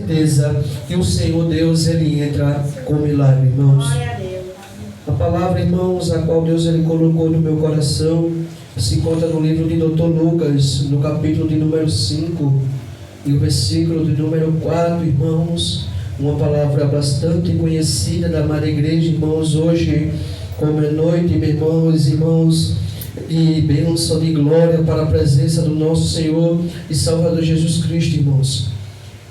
certeza que o Senhor Deus, Ele entra com milagre, irmãos. A palavra, irmãos, a qual Deus Ele colocou no meu coração, se encontra no livro de Dr. Lucas, no capítulo de número 5, e o versículo de número 4, irmãos. Uma palavra bastante conhecida da amada igreja, irmãos. Hoje, como é noite, meus irmãos, de bênção, de glória para a presença do nosso Senhor e Salvador Jesus Cristo, irmãos.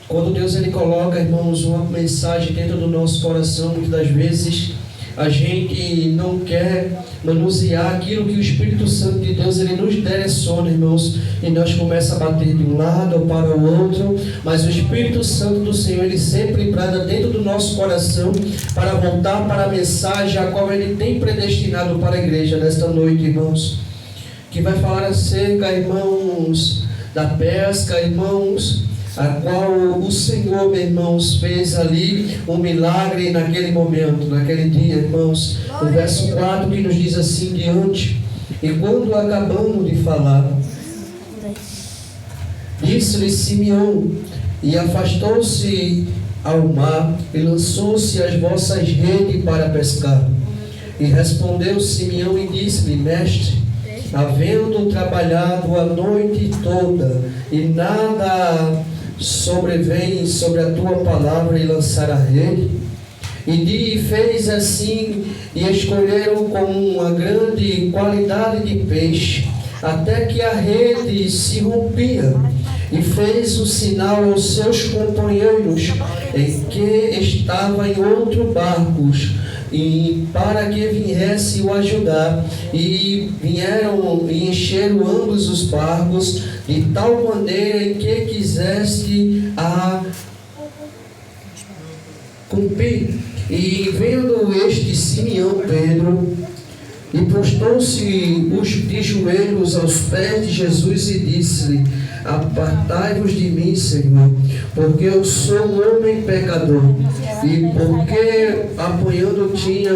Quando Deus Ele coloca, irmãos, uma mensagem dentro do nosso coração, muitas das vezes a gente não quer manusear aquilo que o Espírito Santo de Deus Ele nos direciona, irmãos, e nós começamos a bater de um lado ou para o outro, mas o Espírito Santo do Senhor, Ele sempre brada dentro do nosso coração para voltar para a mensagem a qual Ele tem predestinado para a igreja nesta noite, irmãos, que vai falar acerca, irmãos, da pesca, irmãos, a qual o Senhor, meus irmãos, fez ali um milagre naquele momento, naquele dia, irmãos. O verso 4 que nos diz assim diante: e quando acabamos de falar, disse-lhe Simeão, e afastou-se ao mar, e lançou-se as vossas redes para pescar. E respondeu Simeão e disse-lhe: mestre, havendo trabalhado a noite toda, e nada sobrevém sobre a tua palavra e lançar a rede. E fez assim, e escolheram com uma grande qualidade de peixe, até que a rede se rompia. E fez o sinal aos seus companheiros, em que estava em outro barco, e para que viesse o ajudar, e vieram e encheram ambos os barcos, de tal maneira em que quiseste a cumprir. E vendo este Simeão Pedro, e prostou-se de joelhos aos pés de Jesus e disse-lhe: apartai-vos de mim, Senhor, porque eu sou um homem pecador. E porque apanhando tinha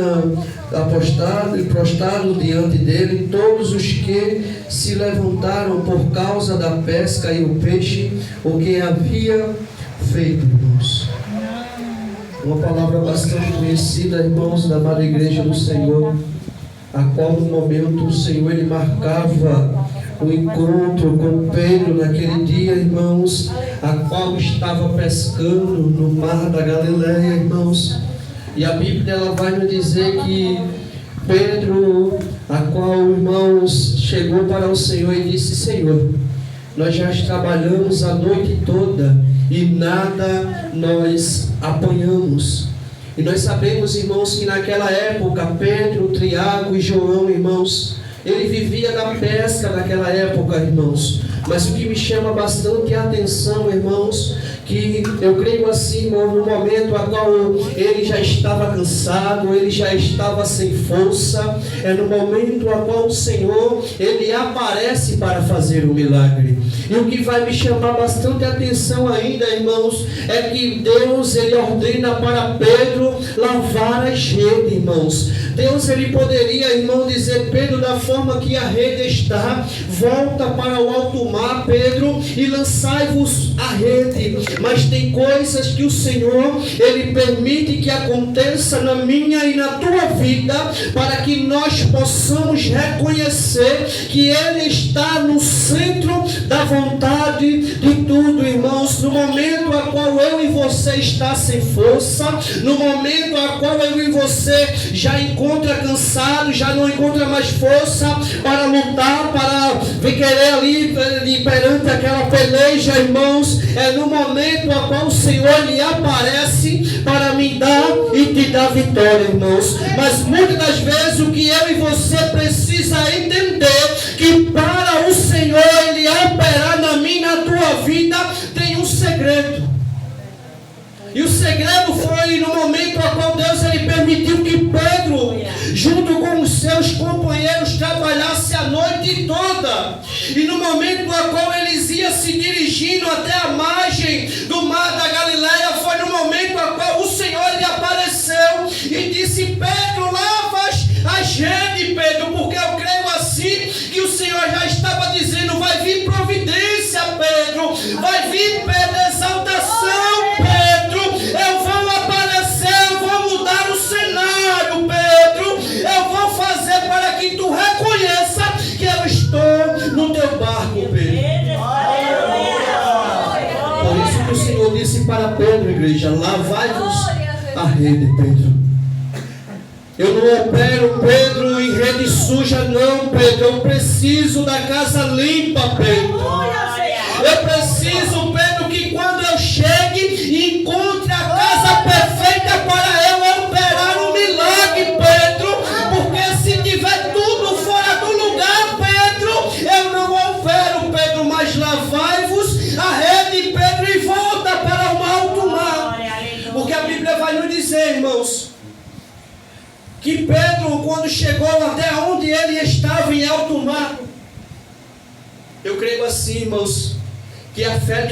apostado e prostrado diante dele todos os que se levantaram por causa da pesca e o peixe, o que havia feito, irmãos. Uma palavra bastante conhecida, irmãos, da amada igreja do Senhor, a qual no momento o Senhor Ele marcava o encontro com Pedro naquele dia, irmãos, a qual estava pescando no mar da Galileia, irmãos. E a Bíblia ela vai nos dizer que Pedro, a qual, irmãos, chegou para o Senhor e disse: Senhor, nós já trabalhamos a noite toda e nada nós apanhamos. E nós sabemos, irmãos, que naquela época Pedro, Tiago e João, irmãos, ele vivia da pesca naquela época, irmãos. Mas o que me chama bastante a atenção, irmãos, que eu creio assim, irmão, no momento a qual ele já estava cansado, ele já estava sem força, é no momento a qual o Senhor, Ele aparece para fazer o milagre. E o que vai me chamar bastante atenção ainda, irmãos, é que Deus, Ele ordena para Pedro lavar as redes, irmãos. Deus, Ele poderia, irmão, dizer: Pedro, da forma que a rede está, volta para o alto mar, Pedro, e lançai-vos a rede. Mas tem coisas que o Senhor, Ele permite que aconteça na minha e na tua vida, para que nós possamos reconhecer que Ele está no centro da vontade de tudo, irmãos. No momento a qual eu e você está sem força, no momento a qual eu e você já encontra cansado, já não encontra mais força para lutar, para querer ali perante aquela peleja, irmãos, é no momento a qual o Senhor lhe aparece para me dar e te dar vitória, irmãos. Mas muitas das vezes o que eu e você precisa entender, que para o Senhor Ele operar na minha e na tua vida, tem um segredo. E o segredo foi no momento a qual Deus Ele permitiu que Pedro, junto com os seus companheiros, trabalhasse a noite toda. E no momento a qual eles iam se dirigindo até a margem do mar da Galileia, foi no momento a qual o Senhor lhe apareceu e disse: Pedro, lava as redes, Pedro, porque eu creio assim que o Senhor já estava dizendo: vai vir providência, Pedro, vai vir, Pedro, exaltação, Pedro. que o Senhor disse para Pedro, igreja: lavai-vos a rede, Pedro. Eu não opero, Pedro, em rede suja, não, Pedro. Eu preciso da casa limpa, Pedro. Eu preciso, Pedro, que quando eu chegue, encontre a casa perfeita para eu operar um milagre, Pedro. Porque se tiver tudo fora do lugar, Pedro, eu não opero, Pedro. Mas lavai-vos a rede, Pedro, e volta para o alto mar. Porque a Bíblia vai nos dizer, irmãos, que Pedro, quando chegou até onde ele estava, em alto mar, eu creio assim, irmãos, que a fé de